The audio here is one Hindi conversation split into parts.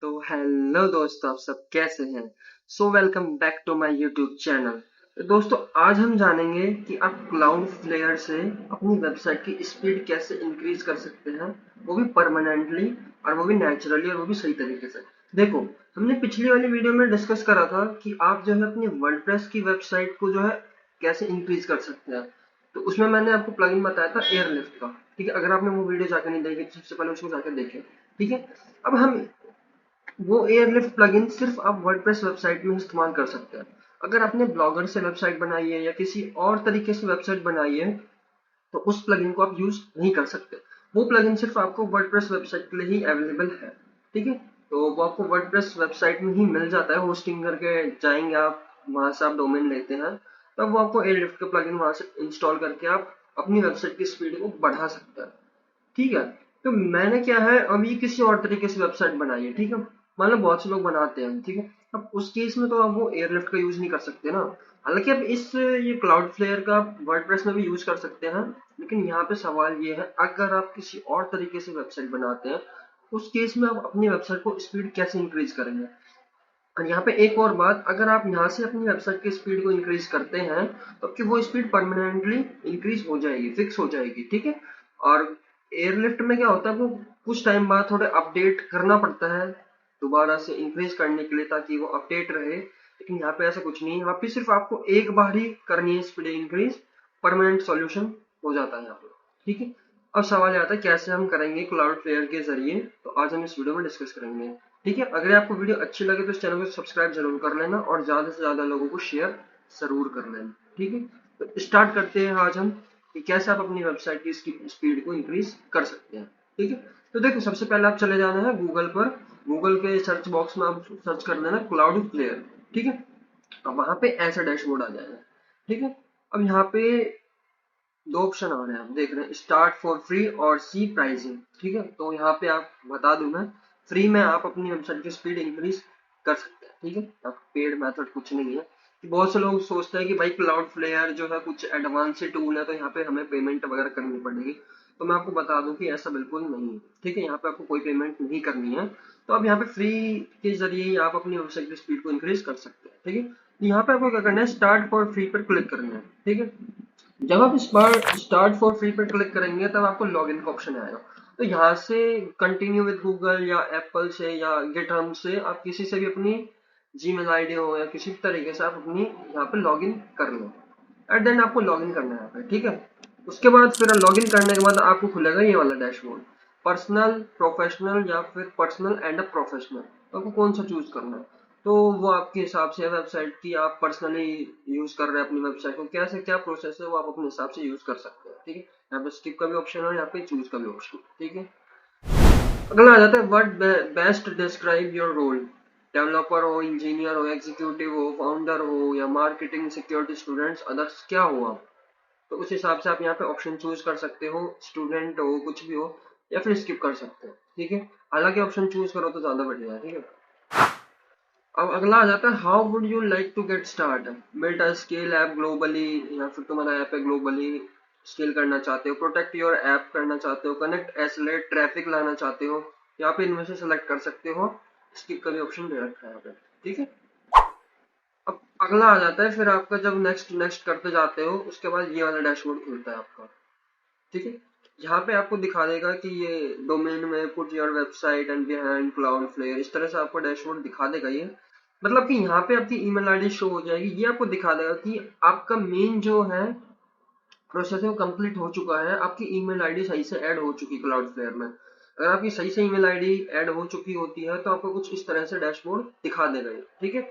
तो हेलो दोस्तों, आप सब कैसे हैं। Welcome back to my YouTube channel. तो दोस्तों, आज हम जानेंगे कि आप क्लाउड फ्लेयर से अपनी वेबसाइट की स्पीड कैसे इंक्रीज कर सकते हैं, वो भी परमानेंटली और वो भी नेचुरली और वो भी सही तरीके से। देखो, हमने पिछली वाली वीडियो में डिस्कस करा था कि आप जो है अपनी वर्डप्रेस की वेबसाइट को जो है कैसे इंक्रीज कर सकते हैं। तो उसमें मैंने आपको प्लगइन बताया था एयरलिफ्ट का। ठीक है, अगर आपने वो वीडियो जाकर नहीं देखी तो सबसे पहले उसको जाकर देखें। ठीक है, अब हम वो एयरलिफ्ट प्लगइन सिर्फ आप वर्डप्रेस वेबसाइट में इस्तेमाल कर सकते हैं। अगर आपने ब्लॉगर से वेबसाइट बनाई है या किसी और तरीके से वेबसाइट बनाई है तो उस प्लगइन को आप यूज नहीं कर सकते। वो प्लगइन सिर्फ आपको वर्डप्रेस वेबसाइट के लिए ही अवेलेबल है। ठीक है, तो वो आपको वर्डप्रेस वेबसाइट में ही मिल जाता है। होस्टिंग करके जाएंगे आप, वहां से आप डोमेन लेते हैं, तब वो आपको एयरलिफ्ट का प्लगइन वहां से इंस्टॉल करके आप अपनी वेबसाइट की स्पीड को बढ़ा सकते हैं। ठीक है, तो मैंने क्या है अभी किसी और तरीके से वेबसाइट बनाई है। ठीक है, मान लो बहुत से लोग बनाते हैं। ठीक है, अब उस केस में तो आप वो एयरलिफ्ट का यूज नहीं कर सकते ना। हालांकि आप इस ये क्लाउड फ्लेयर का वर्डप्रेस में भी यूज कर सकते हैं, लेकिन यहाँ पे सवाल ये है, अगर आप किसी और तरीके से वेबसाइट बनाते हैं उस केस में आप अपनी वेबसाइट को स्पीड कैसे इंक्रीज करेंगे। और यहाँ पे एक और बात, अगर आप यहाँ से अपनी वेबसाइट की स्पीड को इंक्रीज करते हैं तो आपकी वो स्पीड परमानेंटली इंक्रीज हो जाएगी, फिक्स हो जाएगी। ठीक है, और एयरलिफ्ट में क्या होता है, वो कुछ टाइम बाद थोड़े अपडेट करना पड़ता है दोबारा से इंक्रीज करने के लिए, ताकि वो अपडेट रहे। लेकिन यहाँ पे ऐसा कुछ नहीं है, यहाँ पे सिर्फ आपको एक बार ही करनी है स्पीड इंक्रीज, परमानेंट सॉल्यूशन हो जाता है यहाँ पे। ठीक है, अब सवाल आता है कैसे हम करेंगे क्लाउड फ्लेयर के जरिए, तो आज हम इस वीडियो में डिस्कस करेंगे। ठीक है, अगर आपको वीडियो अच्छी लगे तो इस चैनल को सब्सक्राइब जरूर कर लेना और ज्यादा से ज्यादा लोगों को शेयर जरूर कर लेना। ठीक है, तो स्टार्ट करते हैं आज हम कि कैसे आप अपनी वेबसाइट की स्पीड को इंक्रीज कर सकते हैं। ठीक है, तो देखो, सबसे पहले आप चले जाना है गूगल पर। गूगल के सर्च बॉक्स में आप सर्च कर देना क्लाउड फ्लेयर। ठीक है, अब वहां पे ऐसा डैशबोर्ड आ जाएगा। ठीक है, अब यहाँ पे दो ऑप्शन आ रहे हैं, आप देख रहे हैं स्टार्ट फॉर फ्री और सी प्राइसिंग। ठीक है, तो यहाँ पे आप बता दूं मैं, फ्री में आप अपनी वेबसाइट की स्पीड इंक्रीज कर सकते हैं। ठीक है, आप पेड मेथड कुछ नहीं है। कि बहुत से लोग सोचते हैं कि भाई क्लाउड फ्लेयर जो है कुछ एडवांस टूल है तो यहाँ पे हमें पेमेंट वगैरह करनी पड़ेगी। तो मैं आपको बता दूं कि ऐसा बिल्कुल नहीं है। ठीक है, यहाँ पे आपको कोई पेमेंट नहीं करनी है। तो आप यहाँ पे फ्री के जरिए ही आप अपनी वेबसाइट की स्पीड को इंक्रीज कर सकते हैं। ठीक है, यहाँ पे आपको क्या करना है, स्टार्ट फॉर फ्री पर क्लिक करना है। ठीक है, जब आप इस बार स्टार्ट फॉर फ्री पर क्लिक करेंगे तब आपको लॉगिन का ऑप्शन आएगा। तो यहाँ से कंटिन्यू विद गूगल या एप्पल से या गिटहब से आप किसी से भी अपनी जीमेल आईडी हो या किसी भी तरीके से आप अपनी यहाँ पे लॉगिन कर लो। एट देन आपको लॉगिन करना है यहाँ पे। ठीक है, उसके बाद फिर लॉगिन करने के बाद आपको खुलेगा ये वाला डैशबोर्ड, पर्सनल, प्रोफेशनल या फिर पर्सनल एंड अ प्रोफेशनल। तो आपको कौन सा चूज करना है, तो वो आपके हिसाब से वेबसाइट की, आप पर्सनली यूज कर रहे हैं अपनी वेबसाइट को, कैसे क्या प्रोसेस है वो आप अपने हिसाब से यूज कर सकते हैं। ठीक है, यहाँ पे स्किप का भी ऑप्शन है, यहाँ पे चूज का भी ऑप्शन। ठीक है, अगला आ जाता है what best describe your role. Developer हो, इंजीनियर हो, एग्जीक्यूटिव हो, फाउंडर हो या मार्केटिंग, सिक्योरिटी, स्टूडेंट्स, अदर्स, क्या हो आप। तो उस हिसाब से आप यहाँ पे ऑप्शन चूज कर सकते हो, स्टूडेंट हो, कुछ भी हो, या फिर स्किप कर सकते हो। ठीक है, हालांकि ऑप्शन चूज करो तो ज्यादा बढ़िया है। ठीक है, अब अगला आ जाता है how would you like to get start. Build a scale app globally, या फिर तुम्हारा ऐप है ग्लोबली स्केल करना चाहते हो, प्रोटेक्ट योर ऐप करना चाहते हो, कनेक्ट एसलेट ट्रैफिक लाना चाहते हो, यहाँ पे इनमें से सेलेक्ट कर सकते हो। स्किप का भी ऑप्शन दे रखा है यहाँ पे। ठीक है, अब अगला आ जाता है, फिर आपका जब नेक्स्ट नेक्स्ट करते जाते हो उसके बाद ये वाला डैशबोर्ड खुलता है आपका। ठीक है, यहाँ पे आपको दिखा देगा कि ये डोमेन में put your website and behind Cloudflare, इस तरह से आपको डैशबोर्ड दिखा देगा ये। मतलब कि यहाँ पे आपकी ईमेल आईडी शो हो जाएगी, ये आपको दिखा देगा कि आपका मेन जो है प्रोसेस है वो कंप्लीट हो चुका है, आपकी ईमेल आईडी सही से ऐड हो चुकी है क्लाउड फ्लेयर में। अगर आपकी सही से ईमेल आईडी ऐड हो चुकी होती है तो आपको कुछ इस तरह से डैशबोर्ड दिखा देगा ये। ठीक है,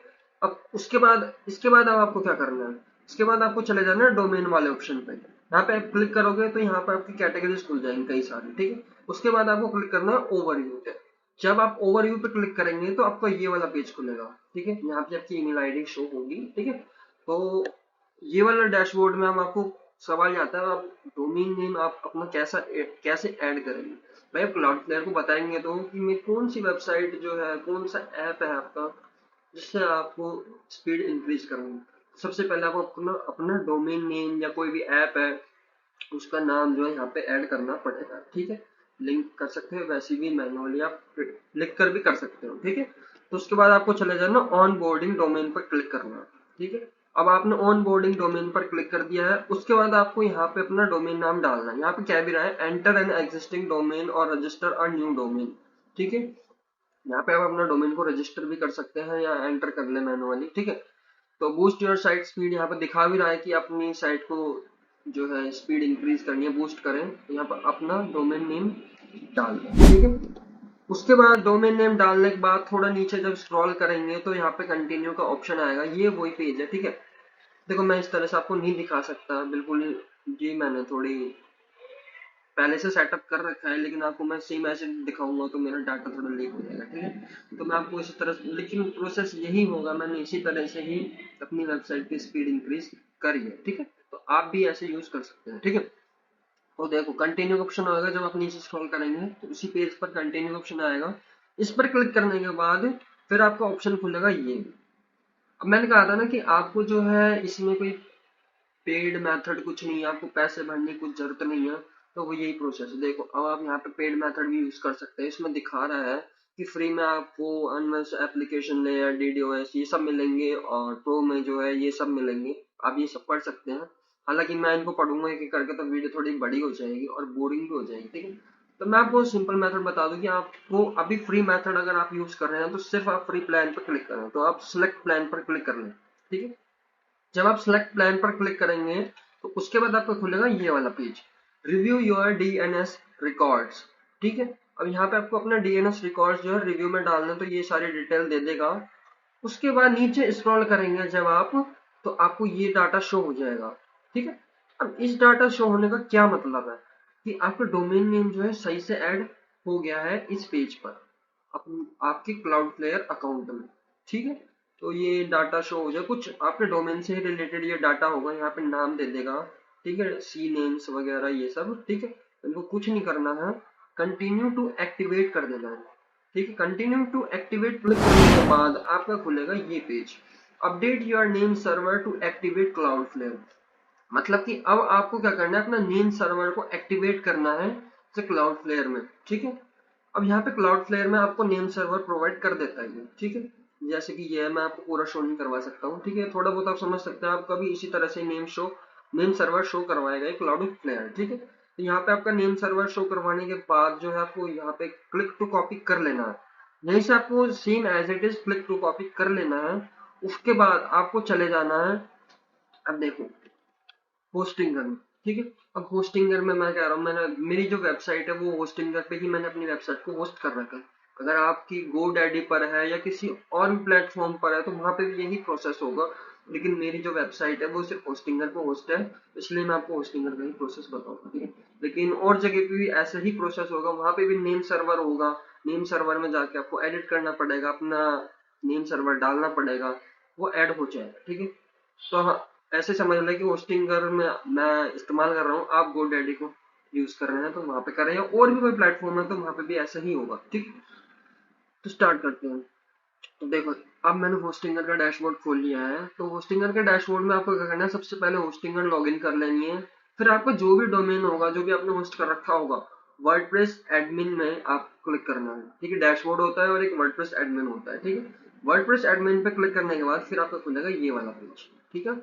अब उसके बाद इसके बाद अब आपको क्या करना है, इसके बाद आपको चले जाना है डोमेन वाले ऑप्शन पे। यहाँ पे आप क्लिक करोगे तो यहाँ पे आपकी कैटेगरीज खुल जाएंगी कई सारी। ठीक है, उसके बाद आपको क्लिक करना है ओवरव्यू पे। जब आप ओवरव्यू पे क्लिक करेंगे तो आपका ये वाला पेज खुलेगा। ठीक है, यहाँ पे आपकी ईमेल आईडी शो होगी। ठीक है, तो ये वाला डैशबोर्ड में हम आपको सवाल आता है, आप डोमेन नेम आप अपना कैसे ऐड करेंगे। भाई आप क्लाउड फ्लेयर को बताएंगे तो कि मैं कौन सी वेबसाइट जो है, कौन सा ऐप है आपका जिससे आपको स्पीड इंक्रीज करूंगा। सबसे पहले आपको अपना अपना डोमेन नेम या कोई भी ऐप है उसका नाम जो है यहाँ पे ऐड करना पड़ेगा। ठीक है, लिंक कर सकते हो, वैसे भी मैन्युअली आप लिख कर भी कर सकते हो। ठीक है, तो उसके बाद आपको चले जाना ऑन बोर्डिंग डोमेन पर क्लिक करना है। ठीक है, अब आपने ऑन बोर्डिंग डोमेन पर क्लिक कर दिया है। उसके बाद आपको यहाँ पे अपना डोमेन नाम डालना है। यहाँ पे क्या भी रहा है, एंटर एन एग्जिस्टिंग डोमेन और रजिस्टर अ न्यू डोमेन। ठीक है, यहाँ पे आप अपना डोमेन को रजिस्टर भी कर सकते हैं या एंटर कर ले मैनुअली। ठीक है, तो बूस्ट योर साइट स्पीड यहाँ पे दिखा भी रहा है कि अपनी साइट को जो है स्पीड इंक्रीज करनी है, बूस्ट करें, तो यहाँ पर अपना डोमेन नेम डाल दें। ठीक है, उसके बाद डोमेन नेम डालने के बाद थोड़ा नीचे जब स्क्रॉल करेंगे तो यहाँ पे कंटिन्यू का ऑप्शन आएगा। ये वही पेज है। ठीक है, देखो मैं इस तरह से आपको नहीं दिखा सकता बिल्कुल, जी मैंने थोड़ी पहले से सेटअप कर रखा है, लेकिन आपको मैं सेम ऐसे दिखाऊंगा तो मेरा डाटा थोड़ा लीक हो जाएगा। ठीक है, तो मैं आपको इसी तरह, लेकिन प्रोसेस यही होगा, मैंने इसी तरह से ही अपनी वेबसाइट की स्पीड इंक्रीज करी है। ठीक है, तो आप भी ऐसे यूज कर सकते हैं। ठीक है, तो देखो कंटिन्यू ऑप्शन आएगा, जब आप नीचे स्क्रॉल करेंगे तो उसी पेज पर कंटिन्यू ऑप्शन आएगा। इस पर क्लिक करने के बाद फिर आपका ऑप्शन खुलेगा ये। अब मैंने कहा था ना कि आपको जो है इसमें कोई पेड मेथड कुछ नहीं है, आपको पैसे भरने की कुछ जरूरत नहीं है। तो वो यही प्रोसेस है। देखो अब आप यहाँ पे पेड मेथड भी यूज कर सकते हैं। इसमें दिखा रहा है कि फ्री में आपको अनवस एप्लीकेशन लेयर, डीडीओएस ये सब मिलेंगे, और प्रो में जो है ये सब मिलेंगे। आप ये सब पढ़ सकते हैं। हालांकि मैं इनको पढ़ूंगा एक एक करके तो वीडियो थोड़ी बड़ी हो जाएगी और बोरिंग भी हो जाएगी। ठीक है, तो मैं आपको सिंपल मेथड बता दूं कि आपको अभी फ्री मेथड अगर आप यूज कर रहे हैं तो सिर्फ आप फ्री प्लान पर क्लिक करें, तो आप सिलेक्ट प्लान पर क्लिक कर लें। ठीक है, जब आप सिलेक्ट प्लान पर क्लिक करेंगे तो उसके बाद आपको खुलेगा ये वाला page, review your DNS records. ठीक है, अब यहाँ पे आपको अपना डीएनएस रिकॉर्ड्स जो है रिव्यू में डालना, तो ये सारी डिटेल दे देगा। उसके बाद नीचे स्क्रॉल करेंगे जब आप, तो आपको ये डाटा शो हो जाएगा। ठीक है, अब इस डाटा शो होने का क्या मतलब है कि आपका डोमेन नेम जो है सही से ऐड हो गया है इस पेज पर, आपके क्लाउडफ्लेयर अकाउंट में। ठीक है, तो ये डाटा शो हो जाए, कुछ आपके डोमेन से रिलेटेड ये डाटा होगा, यहाँ पे नाम दे देगा। ठीक है, सी नेम्स वगैरह ये सब। ठीक है, इनको कुछ नहीं करना है, कंटिन्यू टू एक्टिवेट कर देना है। ठीक है, कंटिन्यू टू एक्टिवेट क्लिक करने के बाद आपका खुलेगा ये page, update your name server to activate Cloudflare. मतलब कि अब आपको क्या करना है, अपना नेम सर्वर को एक्टिवेट करना है क्लाउडफ्लेयर में। ठीक है, अब यहाँ पे क्लाउडफ्लेयर में आपको नेम सर्वर प्रोवाइड कर देता है ये। ठीक है, जैसे कि ये है, मैं आपको पूरा शो नहीं करवा सकता हूँ। ठीक है, थोड़ा बहुत आप समझ सकते हैं, आपका भी इसी तरह से नेम सर्वर शो करवाएगा क्लाउडफ्लेयर। ठीक है, तो यहाँ पे आपका नेम सर्वर शो करवाने के बाद जो है आपको यहाँ पे क्लिक टू कॉपी कर लेना है। यहीं से आपको same as it is click to copy कर लेना है। उसके बाद आपको चले जाना है, अब देखो होस्टिंगर में। ठीक है, अब होस्टिंगर में मैं कह रहा हूँ, मैंने मेरी जो वेबसाइट है वो होस्टिंगर पे ही मैंने अपनी वेबसाइट को होस्ट कर रखा है। अगर आपकी GoDaddy पर है या किसी और प्लेटफॉर्म पर है तो वहां पे भी यही प्रोसेस होगा, लेकिन मेरी जो वेबसाइट है वो सिर्फ होस्टिंगर पे होस्ट है, इसलिए मैं आपको होस्टिंगर का ही प्रोसेस बताऊंगा। ठीक है, लेकिन और जगह पे भी ऐसा ही प्रोसेस होगा, वहां पे भी नेम सर्वर होगा। नेम सर्वर में जाके आपको एडिट करना पड़ेगा, अपना नेम सर्वर डालना पड़ेगा, वो ऐड हो जाएगा। ठीक है, तो हाँ, ऐसे समझ लें कि होस्टिंगर में मैं इस्तेमाल कर रहा हूँ, आप GoDaddy को यूज कर रहे हैं तो वहां पे करें, या और भी कोई प्लेटफॉर्म है तो वहां पे भी ऐसा ही होगा। ठीक है, तो स्टार्ट करते हैं। तो देखो अब मैंने होस्टिंगर का डैशबोर्ड खोल लिया है। तो होस्टिंगर के डैशबोर्ड में आपको क्या करना है, सबसे पहले होस्टिंगर लॉगिन कर लेनी है। फिर आपका जो भी डोमेन होगा, जो भी आपने होस्ट कर रखा होगा, वर्डप्रेस एडमिन में आप क्लिक करना है। ठीक है, डैशबोर्ड होता है और एक वर्डप्रेस एडमिन होता है। ठीक है, वर्डप्रेस एडमिन पे क्लिक करने के बाद फिर आपका खुलेगा ये वाला पेज। ठीक है,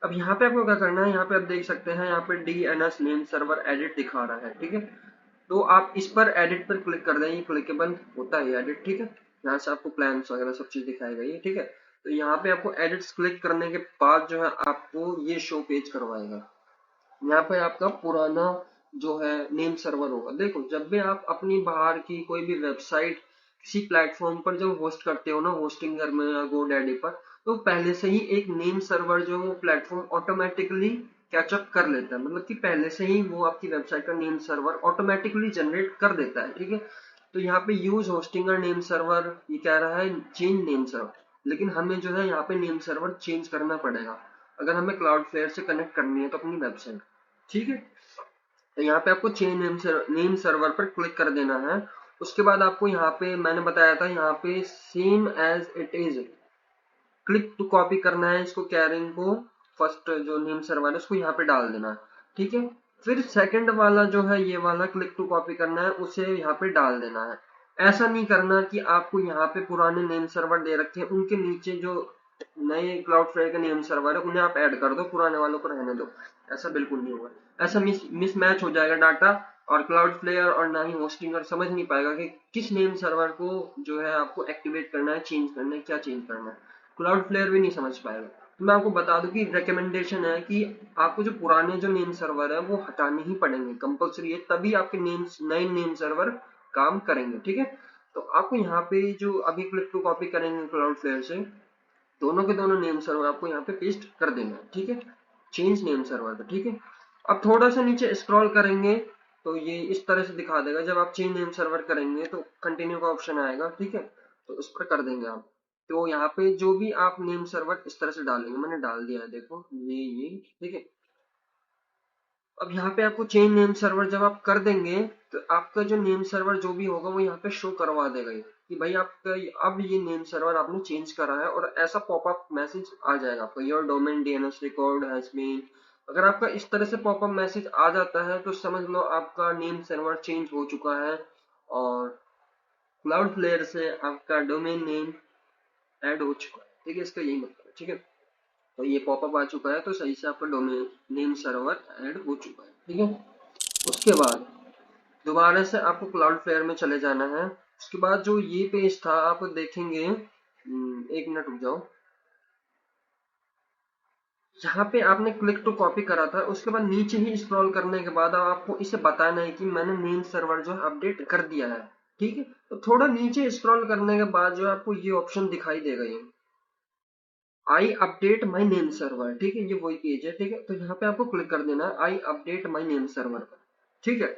अब यहाँ पे आपको क्या करना है, यहाँ पे आप देख सकते हैं, यहाँ पे डीएनएस नेम सर्वर एडिट दिखा रहा है। ठीक है, तो आप इस पर एडिट पर क्लिक कर दें, ये क्लिकेबल होता है एडिट। ठीक है, यहाँ से आपको प्लान्स वगैरह सब चीज दिखाएगा ये। ठीक है, तो यहाँ पे आपको एडिट्स क्लिक करने के बाद जो है आपको ये शो पेज करवाएगा। यहाँ पे आपका पुराना जो है नेम सर्वर होगा। देखो जब भी आप अपनी बाहर की कोई भी वेबसाइट किसी प्लेटफॉर्म पर जब होस्ट करते हो ना, होस्टिंगर में या GoDaddy पर, तो पहले से ही एक नेम सर्वर जो है वो प्लेटफॉर्म ऑटोमेटिकली कैचअप कर लेता है। मतलब कि पहले से ही वो आपकी वेबसाइट का नेम सर्वर ऑटोमेटिकली जनरेट कर देता है। ठीक है, तो यहाँ पे यूज होस्टिंगर नेम सर्वर ये कह रहा है चेंज नेम सर्वर, लेकिन हमें जो है यहाँ पे नेम सर्वर चेंज करना पड़ेगा अगर हमें क्लाउडफ्लेयर से कनेक्ट करनी है तो अपनी वेबसाइट। ठीक है, तो यहाँ पे आपको चेंज नेम सर्वर पर क्लिक कर देना है। उसके बाद आपको यहाँ पे मैंने बताया था, यहाँ पे same as it is click to copy करना है इसको, कैरिंग को फर्स्ट जो नेम सर्वर है उसको यहाँ पे डाल देना है। ठीक है, फिर सेकंड वाला जो है ये वाला क्लिक टू कॉपी करना है, उसे यहाँ पे डाल देना है। ऐसा नहीं करना कि आपको यहाँ पे पुराने नेम सर्वर दे रखे हैं, उनके नीचे जो नए क्लाउडफ्लेयर के नेम सर्वर है उन्हें आप ऐड कर दो, पुराने वालों को रहने दो। ऐसा बिल्कुल नहीं होगा, ऐसा मिसमैच हो जाएगा डाटा, और क्लाउडफ्लेयर और ना ही होस्टिंगर समझ नहीं पाएगा कि किस नेम सर्वर को जो है आपको एक्टिवेट करना है, चेंज करना है, क्या चेंज करना है। क्लाउडफ्लेयर भी नहीं समझ पाएगा। तो मैं आपको बता दूं कि रिकमेंडेशन है कि आपको जो पुराने जो नेम सर्वर है वो हटाने ही पड़ेंगे, कंपलसरी है, तभी आपके नए नेम सर्वर काम करेंगे। ठीक है, तो आपको यहाँ पे जो अभी क्लिक टू कॉपी करेंगे क्लाउडफ्लेयर से, दोनों के दोनों नेम सर्वर आपको यहाँ पे पेस्ट कर देना है। ठीक है, चेंज नेम सर्वर पे। ठीक है, अब थोड़ा सा नीचे स्क्रॉल करेंगे तो ये इस तरह से दिखा देगा। जब आप चेंज नेम सर्वर करेंगे तो कंटिन्यू का ऑप्शन आएगा। ठीक है, तो उस पर कर देंगे आप। तो यहाँ पे जो भी आप नेम सर्वर इस तरह से डालेंगे, मैंने डाल दिया है, देखो ये। ठीक है, अब यहाँ पे आपको चेंज नेम सर्वर जब आप कर देंगे तो आपका जो नेम सर्वर जो भी होगा वो यहाँ पे शो करवा देगा ये, कि भाई आपका अब ये नेम सर्वर आपने चेंज करा है, और ऐसा पॉपअप मैसेज आ जाएगा आपका, your domain DNS record has been. अगर आपका इस तरह से पॉपअप मैसेज आ जाता है तो समझ लो आपका नेम सर्वर चेंज हो चुका है, और क्लाउडफ्लेयर से आपका डोमेन नेम ऐड हो चुका है। ठीक है, इसका यही मतलब है। ठीक है, तो ये पॉपअप आ चुका है, तो सही से आपका डोमेन नेम सर्वर ऐड हो चुका है। ठीक है, उसके बाद दोबारा से आपको क्लाउडफ्लेयर में चले जाना है। उसके बाद जो ये पेज था आप देखेंगे, एक मिनट रुक जाओ, यहाँ पे आपने क्लिक टू कॉपी करा था, उसके बाद नीचे ही स्क्रॉल करने के बाद अब आपको इसे बताना है कि मैंने नेम सर्वर जो है अपडेट कर दिया है। ठीक है, तो थोड़ा नीचे स्क्रॉल करने के बाद जो आपको ये ऑप्शन दिखाई देगा, ये I update my name server. ठीक है, ये वही पेज है। ठीक है, तो यहाँ पे आपको क्लिक कर देना है I update my name server पर। ठीक है,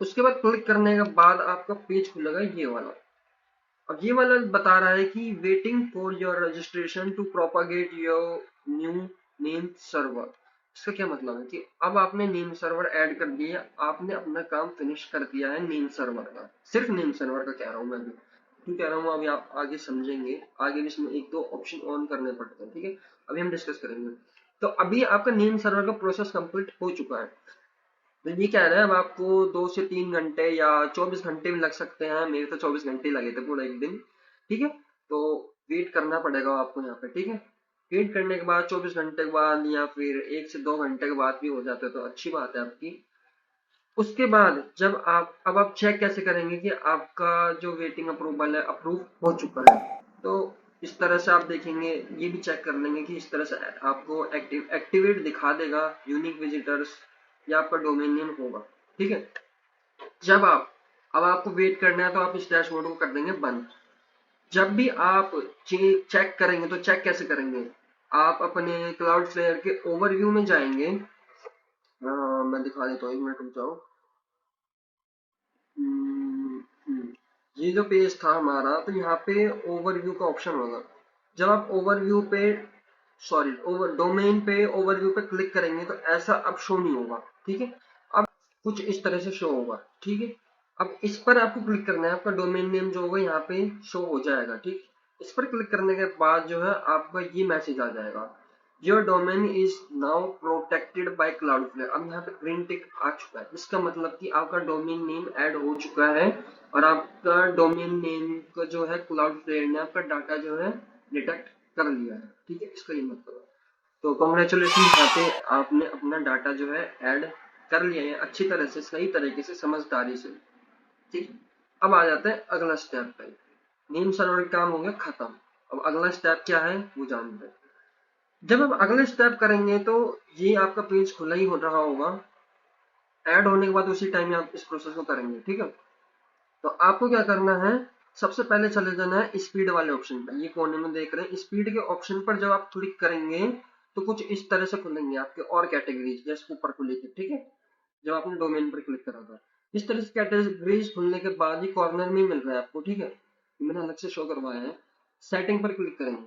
उसके बाद क्लिक करने के बाद आपका पेज खुलेगा ये वाला। अब ये वाला बता रहा है कि waiting for your registration to propagate your new name server. इसका क्या मतलब है कि अब आपने नेम सर्वर ऐड कर दिया, आपने अपना काम फिनिश कर दिया है नेम सर्वर का। सिर्फ नेम सर्वर का कह रहा हूँ मैं भी, क्यों कह रहा हूँ अभी आप आगे समझेंगे, आगे भी इसमें एक दो ऑप्शन ऑन करने पड़ते हैं। ठीक है, अभी हम डिस्कस करेंगे। तो अभी आपका नेम सर्वर का प्रोसेस कंप्लीट हो चुका है। तो ये कह रहे हैं अब आपको 2 से 3 घंटे या 24 घंटे भी लग सकते हैं, मेरे तो 24 घंटे लगे थे पूरा एक दिन। ठीक है, तो वेट करना पड़ेगा आपको यहाँ पे। ठीक है, वेट करने के बाद 24 घंटे के बाद या फिर 1 से 2 घंटे के बाद भी हो जाते हैं तो अच्छी बात है आपकी। उसके बाद जब आप अब आप चेक कैसे करेंगे कि आपका जो वेटिंग अप्रूवल है अप्रूव हो चुका है, तो इस तरह से आप देखेंगे, ये भी चेक कर लेंगे कि इस तरह से आपको एक्टिवेट दिखा देगा यूनिक विजिटर्स या आपका डोमेन नेम होगा। ठीक है, जब आप अब आपको वेट करना है तो आप इस डैशबोर्ड को कर देंगे बंद। जब भी आप चेक करेंगे तो चेक कैसे करेंगे, आप अपने क्लाउडफ्लेयर के ओवरव्यू में जाएंगे। मैं दिखा देता हूँ, 1 मिनट रुक जाओ। हम्म, हम्म, ये जो पेज था हमारा, तो यहाँ पे ओवरव्यू का ऑप्शन होगा। जब आप ओवरव्यू पे सॉरी ओवर डोमेन पे ओवरव्यू पे क्लिक करेंगे तो ऐसा अब शो नहीं होगा। ठीक है, अब कुछ इस तरह से शो होगा। ठीक है, अब इस पर आपको क्लिक करना है, आपका डोमेन नेम जो होगा यहाँ पे शो हो जाएगा। ठीक, इस पर क्लिक करने के बाद जो है आपका ये मैसेज आ जाएगा, your domain is now protected by Cloudflare. अब यहाँ पे ग्रीन टिक आ चुका है, इसका मतलब कि आपका डोमेन नेम ऐड हो चुका है, और आपका डोमेन नेम का जो है क्लाउडफ्लेयर ने आपका डाटा जो है डिटेक्ट कर लिया है। ठीक है, इसका ये मतलब है। तो कॉन्ग्रेचुलेशन, यहाँ पे आपने अपना डाटा जो है ऐड कर लिया है अच्छी तरह से, सही तरीके से, समझदारी से। ठीक, अब आ जाते हैं अगला स्टेप पे। नेम सर्वर का काम हो गया खत्म, अब अगला स्टेप क्या है वो जानते हैं। जब आप अगले स्टेप करेंगे तो ये आपका पेज खुला ही हो रहा होगा, ऐड होने के बाद उसी टाइम आप इस प्रोसेस को करेंगे। ठीक है, तो आपको क्या करना है, सबसे पहले चले जाना है स्पीड वाले ऑप्शन पर। ये कोने में देख रहे हैं, स्पीड के ऑप्शन पर जब आप क्लिक करेंगे तो कुछ इस तरह से खुलेंगे आपके और कैटेगरीज, जैसे ऊपर खुली थी। ठीक है, जब आपने डोमेन पर क्लिक करा था, इस तरह से कैटेगरीज खुलने के बाद ये कॉर्नर में मिल रहा है आपको। ठीक है, मैंने अलग से शो करवाया है। सेटिंग पर क्लिक करेंगे,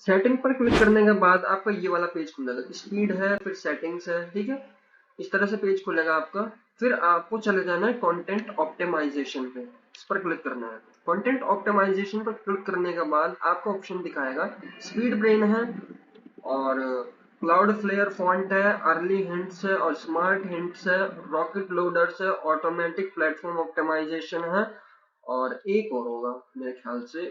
सेटिंग पर क्लिक करने के बाद आपका ये वाला पेज खुलेगा, स्पीड है, फिर सेटिंग्स है। ठीक है, इस तरह से पेज खुलेगा आपका। फिर आपको चले जाना है कंटेंट ऑप्टिमाइजेशन पे, इस पर क्लिक करना है। कंटेंट ऑप्टिमाइजेशन पर क्लिक करने के बाद आपको ऑप्शन दिखाएगा स्पीड ब्रेन है और क्लाउड फ्लेयर फॉन्ट है, अर्ली हिंट्स है और स्मार्ट हिंट्स है, रॉकेट लोडर्स है, ऑटोमेटिक प्लेटफॉर्म ऑप्टिमाइजेशन है, और एक और होगा मेरे ख्याल से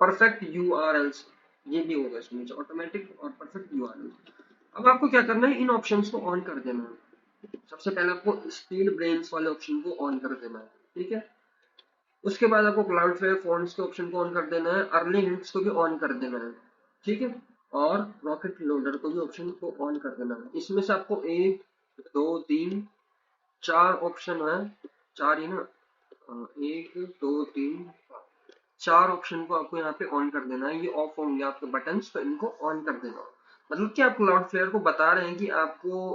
परफेक्ट यूआरएल्स, ये भी होगा इसमें, ऑटोमेटिक और परफेक्ट यूआरएल्स। अब आपको क्या करना है, इन ऑप्शंस को ऑन कर देना है। सबसे पहले आपको स्पीड ब्रेन्स वाले ऑप्शन को ऑन कर देना है, ठीक है। उसके बाद आपको क्लाउड फ्लेयर फॉन्ट्स के ऑप्शन को ऑन कर देना है, अर्ली हिंट्स को भी ऑन कर देना है, ठीक है, और रॉकेट लोडर को भी ऑप्शन को ऑन कर देना है। इसमें से आपको 1 2 3 4 ऑप्शन है, 4 ही ना, 1 2 3 4 ऑप्शन को आपको यहाँ पे ऑन कर देना है। ये ऑफ होंगे आपके बटन्स, तो इनको ऑन कर देना। मतलब कि आप क्लाउड फ्लेयर को बता रहे हैं कि आपको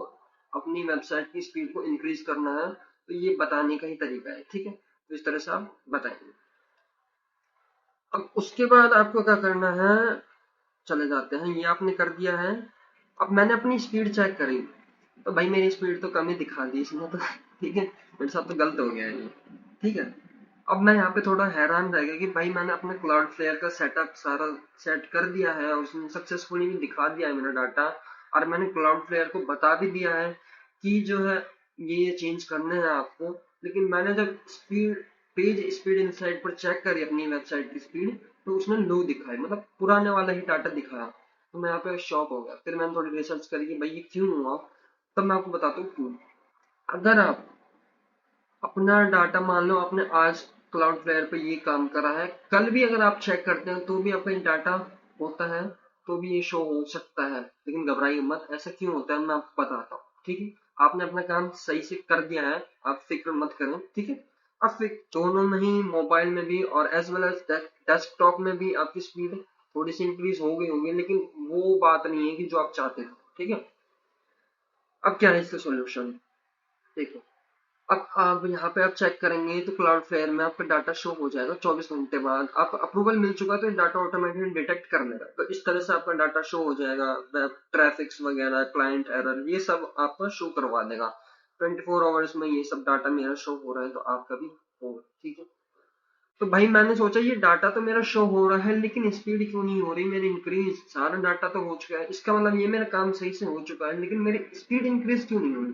अपनी वेबसाइट की स्पीड को इंक्रीज करना है, तो ये बताने का ही तरीका है, ठीक है। तो इस तरह से आप बताएंगे। अब उसके बाद आपको क्या करना है, चले जाते हैं, ये आपने कर दिया है। अब मैंने अपनी स्पीड चेक करी, तो भाई मेरी स्पीड तो कम ही दिखा दी इसने तो ठीक है, मेरे साथ तो गलत हो गया है ये, ठीक है। अब मैं यहाँ पे थोड़ा हैरान रह गया कि भाई मैंने अपने क्लाउड फ्लेयर का सेटअप सारा सेट कर दिया है और उसने सक्सेसफुली भी दिखा दिया है मेरा डाटा, और मैंने क्लाउड फ्लेयर को बता भी दिया है कि जो है ये चेंज करने हैं आपको। लेकिन मैंने जब स्पीड पेज स्पीड इनसाइट पर चेक करी अपनी वेबसाइट की स्पीड, तो उसने लो दिखाई, मतलब पुराने वाला ही डाटा दिखाया। तो मैं यहाँ पे शॉक हो गया। फिर मैंने थोड़ी रिसर्च करी कि भाई ये क्यों हुआ। तब मैं आपको बताता हूँ क्यों। अगर आप अपना डाटा, मान लो आपने आज क्लाउड फ्लेयर पे ये काम करा है, कल भी अगर आप चेक करते हैं तो भी आपका ये डाटा होता है, तो भी ये शो हो सकता है। लेकिन घबराइए मत, ऐसा क्यों होता है मैं आपको बताता हूँ, ठीक है। आपने अपना काम सही से कर दिया है, आप फिक्र मत करें, ठीक है। अब फिर दोनों में ही, मोबाइल में भी और एज वेल एज डेस्कटॉप में भी आपकी स्पीड थोड़ी सी इंक्रीज हो गई होगी, लेकिन वो बात नहीं है कि जो आप चाहते थे, ठीक है। अब क्या है इसका सोल्यूशन, देखो। अब आप यहाँ पे आप चेक करेंगे तो क्लाउड फ्लेयर में आपका डाटा शो हो जाएगा 24 घंटे बाद। आप अप्रूवल मिल चुका तो डाटा ऑटोमेटिकली डिटेक्ट कर लेगा, तो इस तरह से आपका डाटा शो हो जाएगा। वेब ट्रैफिक्स वगैरह, क्लाइंट एरर, ये सब आपका शो करवा देगा। 24 आवर्स में ये सब डाटा मेरा शो हो रहा है, तो आपका भी होगा, ठीक है। तो भाई मैंने सोचा ये डाटा तो मेरा शो हो रहा है, लेकिन स्पीड क्यों नहीं हो रही मेरी इंक्रीज। सारा डाटा तो हो चुका है, इसका मतलब ये मेरा काम सही से हो चुका है, लेकिन मेरी स्पीड इंक्रीज क्यों नहीं हो रही।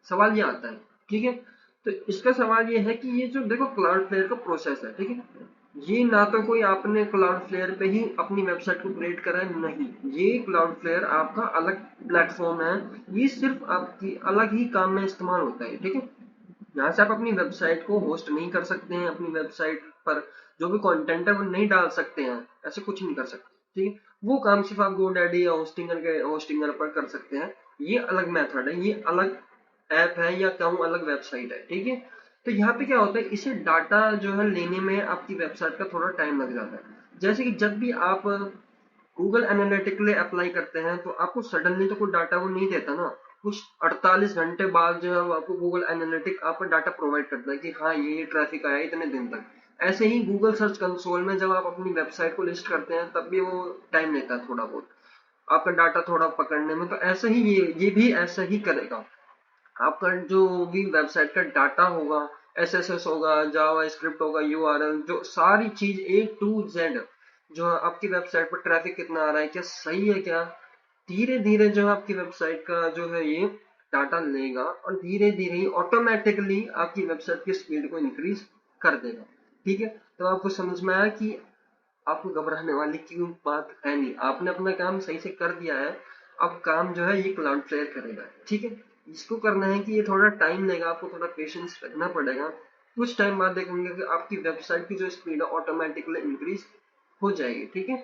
सवाल ये आता है, ठीक है। तो इसका सवाल ये है कि ये जो देखो क्लाउड फ्लेयर का प्रोसेस है, ठीक है, ये ना तो कोई आपने क्लाउड फ्लेयर पे ही अपनी वेबसाइट को क्रिएट करा है, नहीं। ये क्लाउड फ्लेयर आपका अलग प्लेटफॉर्म है। ये सिर्फ आपकी अलग ही काम में इस्तेमाल होता है, ठीक है। यहाँ से आप अपनी वेबसाइट को होस्ट नहीं कर सकते हैं, अपनी वेबसाइट पर जो भी कंटेंट है वो नहीं डाल सकते हैं, ऐसे कुछ नहीं कर सकते, ठीक है। वो काम सिर्फ आप गोडैडी या होस्टिंगर पर कर सकते हैं। ये अलग मेथड है, ये अलग ऐप है, या कहूँ अलग वेबसाइट है, ठीक है। तो यहाँ पे क्या होता है, इसे डाटा जो है लेने में आपकी वेबसाइट का थोड़ा टाइम लग जाता है। जैसे कि जब भी आप गूगल एनालिटिक के लिए अप्लाई करते हैं, तो आपको सडनली तो कोई डाटा वो नहीं देता ना। कुछ 48 घंटे बाद जो है वो आपको गूगल एनालिटिक आपको डाटा प्रोवाइड करता है कि हाँ ये ट्रैफिक आया इतने दिन तक। ऐसे ही गूगल सर्च कंसोल में जब आप अपनी वेबसाइट को लिस्ट करते हैं, तब भी वो टाइम लेता है थोड़ा बहुत आपका डाटा थोड़ा पकड़ने में। तो ऐसे ही ये भी ऐसा ही करेगा। आपका जो भी वेबसाइट का डाटा होगा, एसएसएस होगा, जावा स्क्रिप्ट होगा, यूआरएल, जो सारी चीज A to Z, जो आपकी वेबसाइट पर ट्रैफिक कितना आ रहा है, क्या सही है क्या, धीरे धीरे जो है आपकी वेबसाइट का जो है ये डाटा लेगा, और धीरे धीरे ही ऑटोमेटिकली आपकी वेबसाइट की स्पीड को इंक्रीज कर देगा, ठीक है। तो आपको समझ में आया कि आपको घबराने वाली क्यों बात है नहीं, आपने अपना काम सही से कर दिया है। अब काम जो है ये क्लाउड फ्लेयर करेगा, ठीक है। इसको करना है कि ये थोड़ा टाइम लेगा, आपको थोड़ा पेशेंस रखना पड़ेगा। कुछ टाइम बाद देखेंगे कि आपकी वेबसाइट की जो स्पीड है ऑटोमेटिकली इंक्रीज हो जाएगी, ठीक है।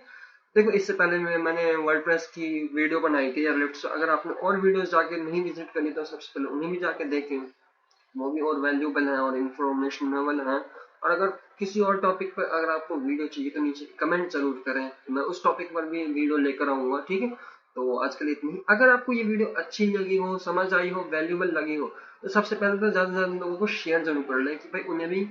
देखो इससे पहले मैंने वर्डप्रेस की वीडियो बनाई थी एयरलिफ्ट, अगर आपने और वीडियोस जाके नहीं विजिट करी तो सबसे पहले उन्हें भी जाके देखें, वो भी और वैल्यूबल है और इंफॉर्मेशनेबल है। और अगर किसी और टॉपिक पर अगर आपको वीडियो चाहिए तो नीचे कमेंट जरूर करें, मैं उस टॉपिक पर भी वीडियो लेकर आऊंगा, ठीक है। तो आज के लिए इतनी ही। अगर आपको ये वीडियो अच्छी लगी हो, समझ आई हो, वैल्यूबल लगी हो, तो सबसे पहले तो ज्यादा से ज्यादा लोगों को शेयर जरूर कर लें कि भाई उन्हें भी,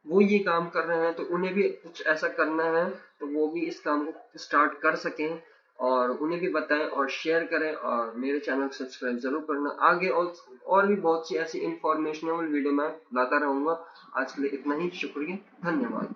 वो ये काम कर रहे हैं तो उन्हें भी कुछ ऐसा करना है, तो वो भी इस काम को स्टार्ट कर सकें। और उन्हें भी बताएं और शेयर करें, और मेरे चैनल को सब्सक्राइब जरूर करना। आगे और भी बहुत सी ऐसी इंफॉर्मेशनल वीडियो मैं लाता रहूंगा। आज के लिए इतना ही, शुक्रिया, धन्यवाद।